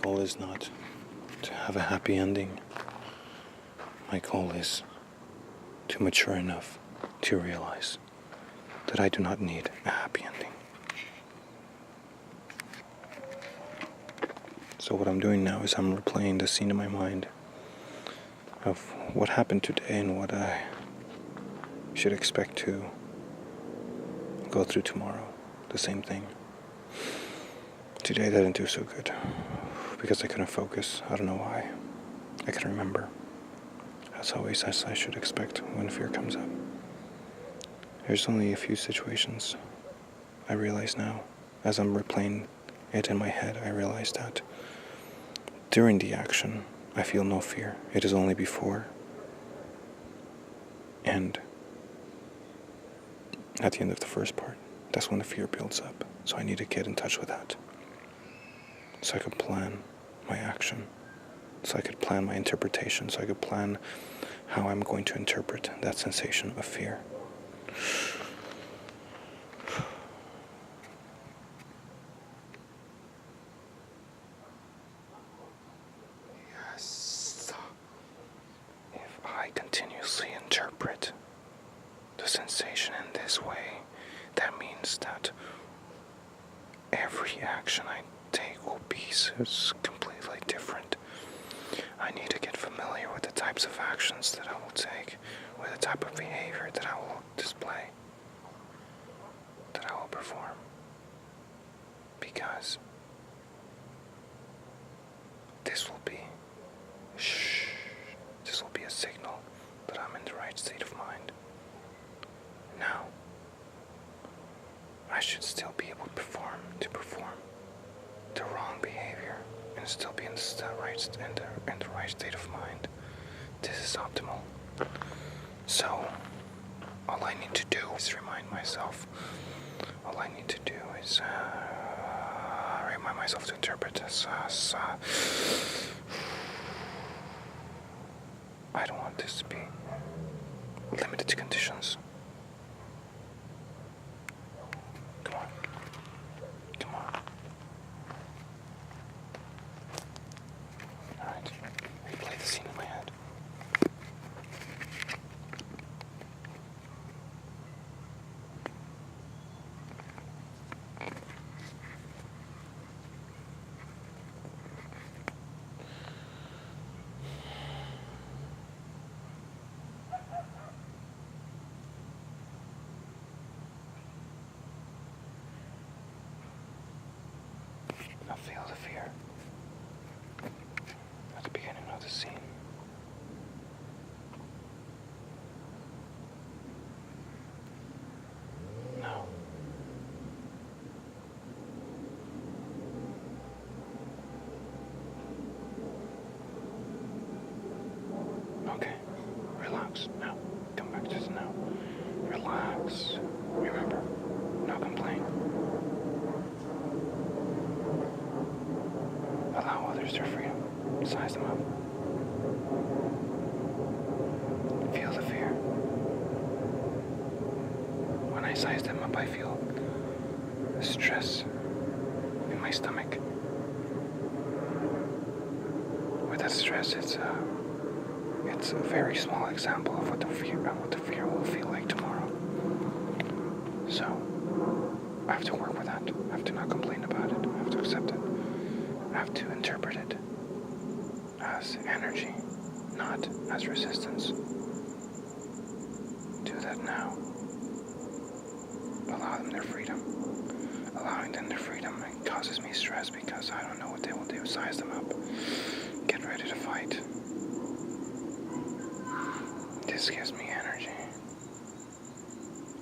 goal is not to have a happy ending. My goal is to mature enough to realize that I do not need a happy ending. So what I'm doing now is I'm replaying the scene in my mind of what happened today and what I should expect to go through tomorrow. The same thing. Today I didn't do so good because I couldn't focus. I don't know why. I couldn't remember. As always, as I should expect when fear comes up. There's only a few situations I realize now. As I'm replaying it in my head, I realize that during the action, I feel no fear. It is only before and at the end of the first part. That's when the fear builds up. So I need to get in touch with that. So I could plan my action. So I could plan my interpretation. So I could plan how I'm going to interpret that sensation of fear. Yes. If I continuously interpret the sensation in this way, that means that every action I take will be completely different. I need to get familiar with the types of actions that I will take, with the type of behavior that I will display, that I will perform. Because this will be a signal that I'm in the right state of mind. Now, I should still be able to perform the wrong behavior and still be in the right state of mind. This is optimal. So, all I need to do is remind myself. All I need to do is remind myself to interpret this as I don't want this to be limited to conditions. Come on. Alright, replay the scene in my head. Now feel the fear at the beginning of the scene. Now, okay, relax. Now, come back to the now. Relax. Remember, no complaint. Allow others their freedom. Size them up. Feel the fear. When I size them up, I feel a stress in my stomach. With that stress, it's a very small example of what the fear will feel like tomorrow. So I have to work with that. I have to not complain about it. I have to accept it. I have to interpret it as energy, not as resistance. Do that now. Allow them their freedom. Allowing them their freedom causes me stress because I don't know what they will do. Size them up. Get ready to fight. This gives me energy.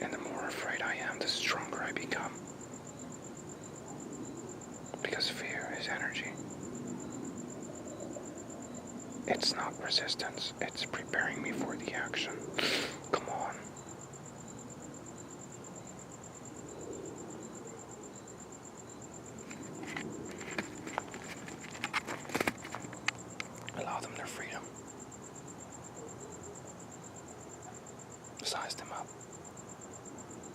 And the more afraid I am, the stronger I become. Because fear is energy. It's not resistance. It's preparing me for the action. Come on. Allow them their freedom. Size them up.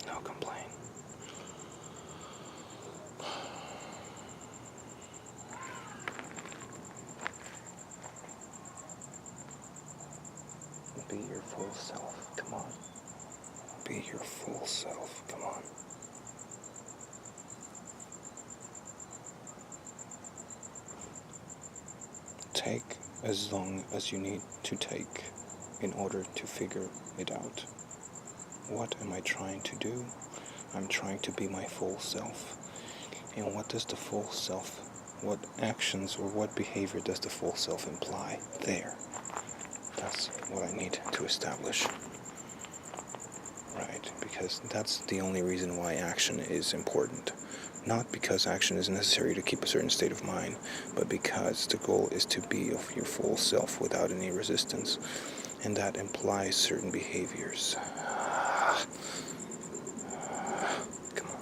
No complaint. full self. Come on. Be your full self. Come on. Take as long as you need to take in order to figure it out. What am I trying to do? I'm trying to be my full self. And what does the full self, what actions or what behavior does the full self imply? There. That's what I need to establish. Right? Because that's the only reason why action is important. Not because action is necessary to keep a certain state of mind, but because the goal is to be of your full self without any resistance. And that implies certain behaviors. Come on.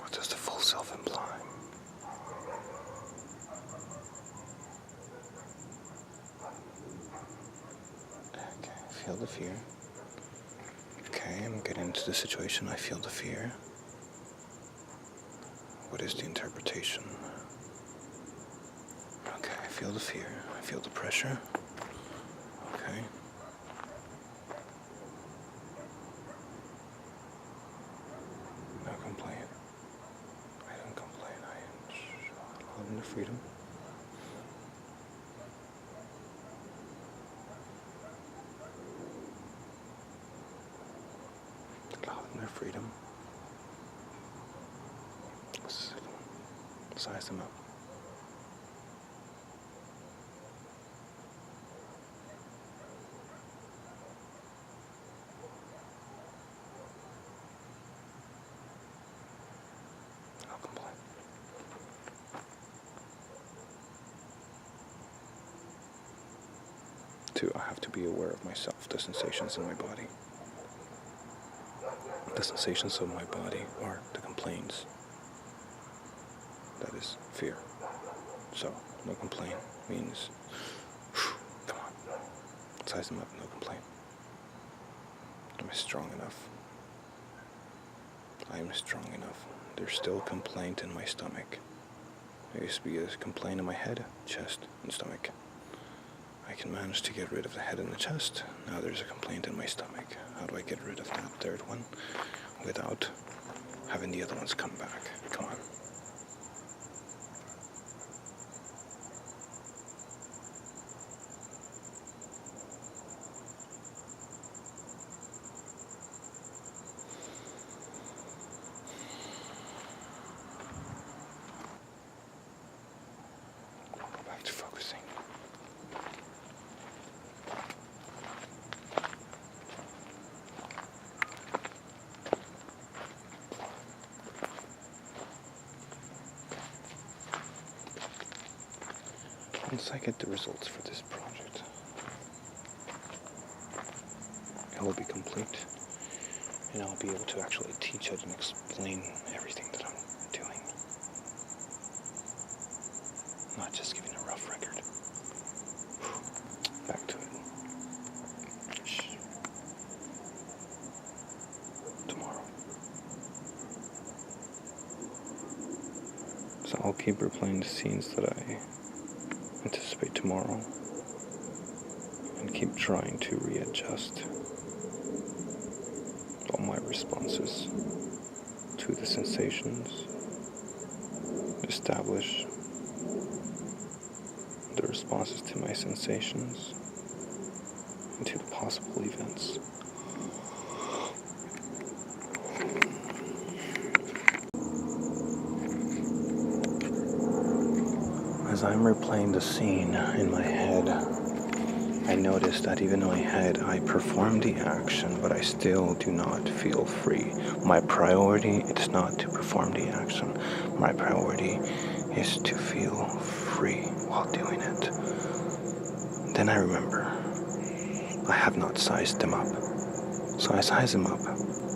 What does the full self imply? Okay, feel the fear. Okay, I'm getting into the situation. I feel the fear. What is the interpretation? Okay, I feel the fear. I feel the pressure. Okay. No complaint. I don't complain. I am loving the freedom. Loving their freedom. Size them up. No complaint. Two, I have to be aware of myself, the sensations in my body. The sensations of my body are the complaints. That is fear. So, no complaint means, come on, size them up, no complaint. Am I strong enough? I am strong enough. There's still a complaint in my stomach. There used to be a complaint in my head, chest, and stomach. I can manage to get rid of the head and the chest. Now there's a complaint in my stomach. How do I get rid of that third one without having the other ones come back? Come on. Back to focusing. Once I get the results for this project, it will be complete, and I'll be able to actually teach it and explain everything that I'm doing. Not just giving a rough record. Back to it. Shh. Tomorrow. So I'll keep replaying the scenes that I anticipate tomorrow and keep trying to readjust all my responses to the sensations, establish the responses to my sensations and to the possible events. as I'm replaying the scene in my head, I notice that even in my head, I perform the action, but I still do not feel free. My priority is not to perform the action. My priority is to feel free while doing it. Then I remember, I have not sized them up. So I size them up,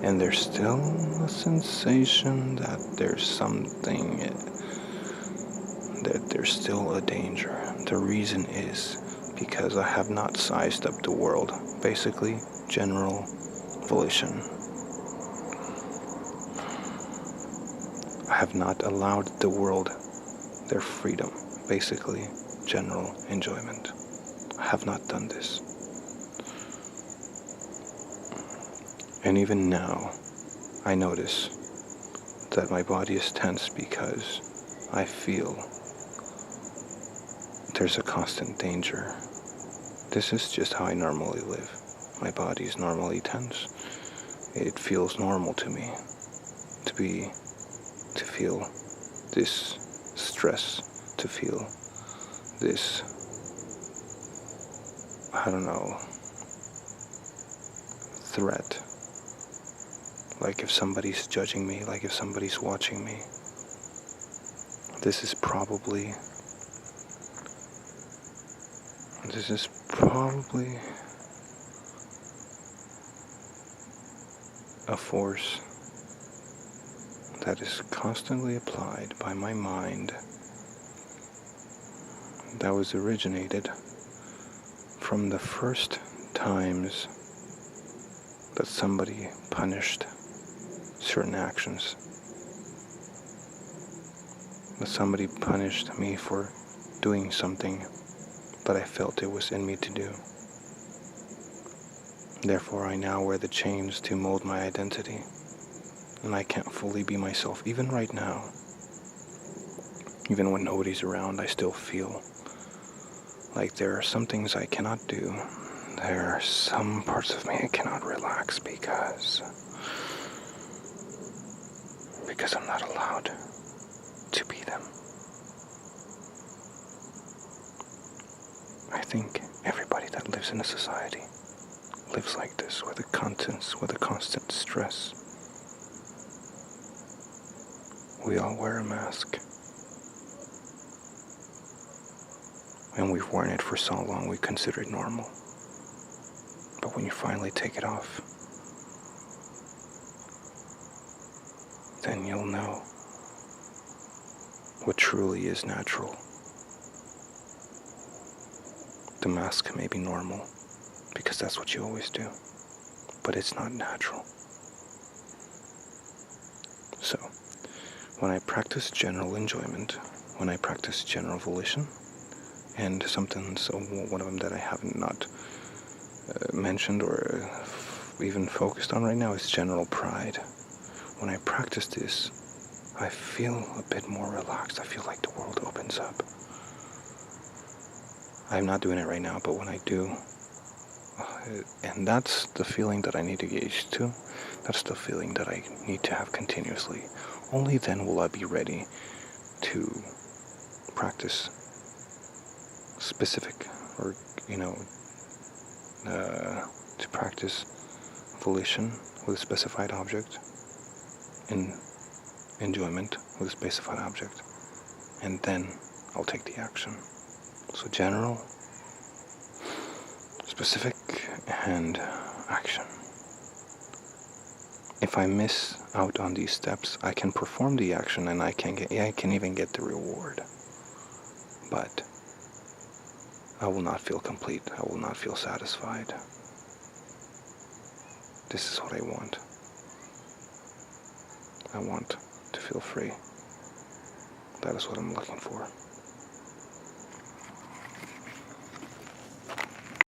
and there's still a sensation that there's something, that there's still a danger. The reason is because I have not sized up the world. Basically, general volition. I have not allowed the world their freedom. Basically, general enjoyment. I have not done this. And even now, I notice that my body is tense because I feel there's a constant danger. This is just how I normally live. My body is normally tense. It feels normal to me to feel this stress, to feel this, I don't know, threat. Like if somebody's judging me, like if somebody's watching me. This is probably a force that is constantly applied by my mind, that was originated from the first times that somebody punished certain actions. That somebody punished me for doing something that I felt it was in me to do. Therefore, I now wear the chains to mold my identity, and I can't fully be myself, even right now. Even when nobody's around, I still feel like there are some things I cannot do. There are some parts of me I cannot relax because I'm not allowed to be them. I think everybody that lives in a society lives like this, with a constant stress. We all wear a mask. And we've worn it for so long we consider it normal. But when you finally take it off, then you'll know what truly is natural. The mask may be normal, because that's what you always do, but it's not natural. So, when I practice general enjoyment, when I practice general volition, and one of them that I haven't not mentioned or even focused on right now is general pride. When I practice this, I feel a bit more relaxed. I feel like the world opens up. I'm not doing it right now, but when I do, and that's the feeling that I need to get used to. That's the feeling that I need to have continuously. Only then will I be ready to practice specific, or to practice volition with a specified object, and enjoyment with a specified object, and then I'll take the action. So general, specific, and action. If I miss out on these steps, I can perform the action and I can even get the reward. But I will not feel complete. I will not feel satisfied. This is what I want. I want to feel free. That is what I'm looking for.